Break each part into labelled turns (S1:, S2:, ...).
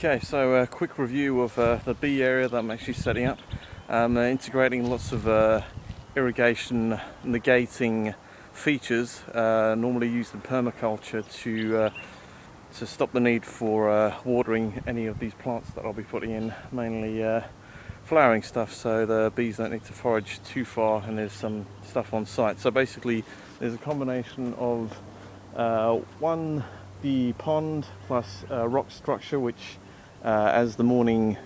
S1: Okay, so a quick review of the bee area that I'm actually setting up. Integrating lots of irrigation negating features, normally used in permaculture to stop the need for watering any of these plants that I'll be putting in, mainly flowering stuff, so the bees don't need to forage too far and there's some stuff on site. So basically there's a combination of the pond plus rock structure, which as the morning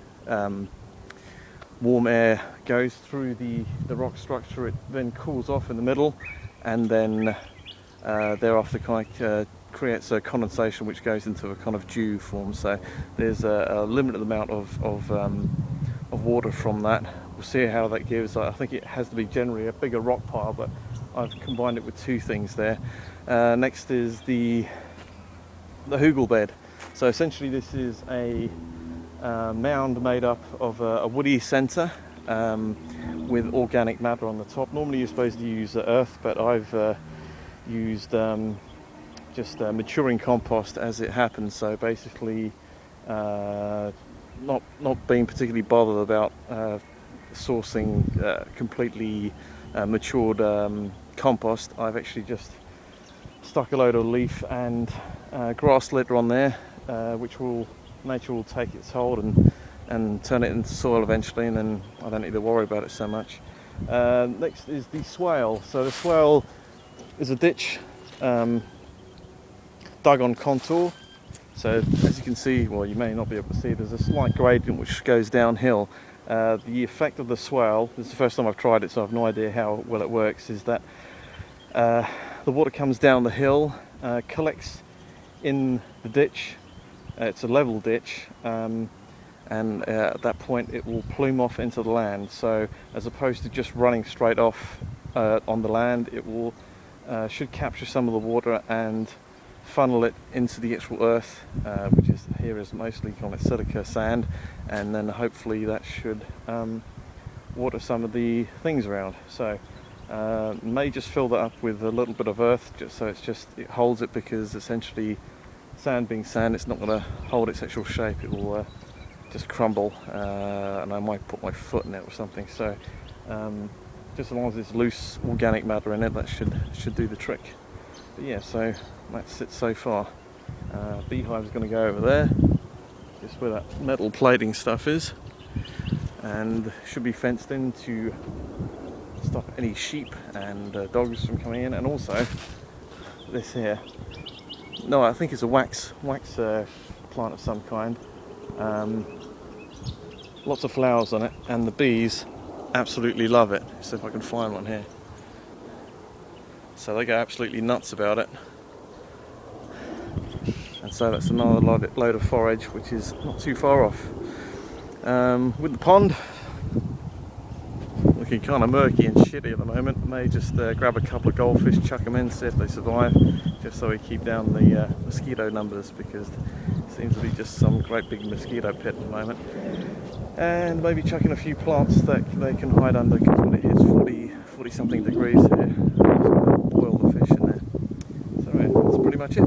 S1: warm air goes through the rock structure, it then cools off in the middle, and then thereafter creates a condensation which goes into a kind of dew form. So there's a limited amount of water from that. We'll see how that gives. I think it has to be generally a bigger rock pile, but I've combined it with two things there. Next is the hugel bed. So essentially this is a mound made up of a woody centre with organic matter on the top. Normally you're supposed to use earth, but I've used just maturing compost as it happens. So basically not being particularly bothered about sourcing completely matured compost. I've actually just stuck a load of leaf and grass litter on there, which nature will take its hold and turn it into soil eventually, and then I don't need to worry about it so much. Next is the swale. So the swale is a ditch dug on contour. So as you can see, well, you may not be able to see, there's a slight gradient which goes downhill. The effect of the swale, this is the first time I've tried it, so I have no idea how well it works, is that the water comes down the hill, collects in the ditch. It's a level ditch, and at that point it will plume off into the land. So as opposed to just running straight off on the land, it will should capture some of the water and funnel it into the actual earth, which is here is mostly kind of silica sand, and then hopefully that should water some of the things around. So may just fill that up with a little bit of earth, just so it holds it, because essentially sand being sand, it's not going to hold its actual shape. It will just crumble, and I might put my foot in it or something. So just as long as there's loose organic matter in it, that should do the trick. But yeah, so that's it so far. Beehive's going to go over there, just where that metal plating stuff is, and should be fenced in to stop any sheep and dogs from coming in. And also this here, no, I think it's a wax plant of some kind. Lots of flowers on it, and the bees absolutely love it. See if I can find one here. So they go absolutely nuts about it. And so that's another load of forage, which is not too far off. With the pond looking kind of murky and shitty at the moment, I may just grab a couple of goldfish, chuck them in, see if they survive, just so we keep down the mosquito numbers, because it seems to be just some great big mosquito pit at the moment. And maybe chuck in a few plants that they can hide under, because when it hits 40 something degrees here, it's going to boil the fish in there. So yeah, that's pretty much it.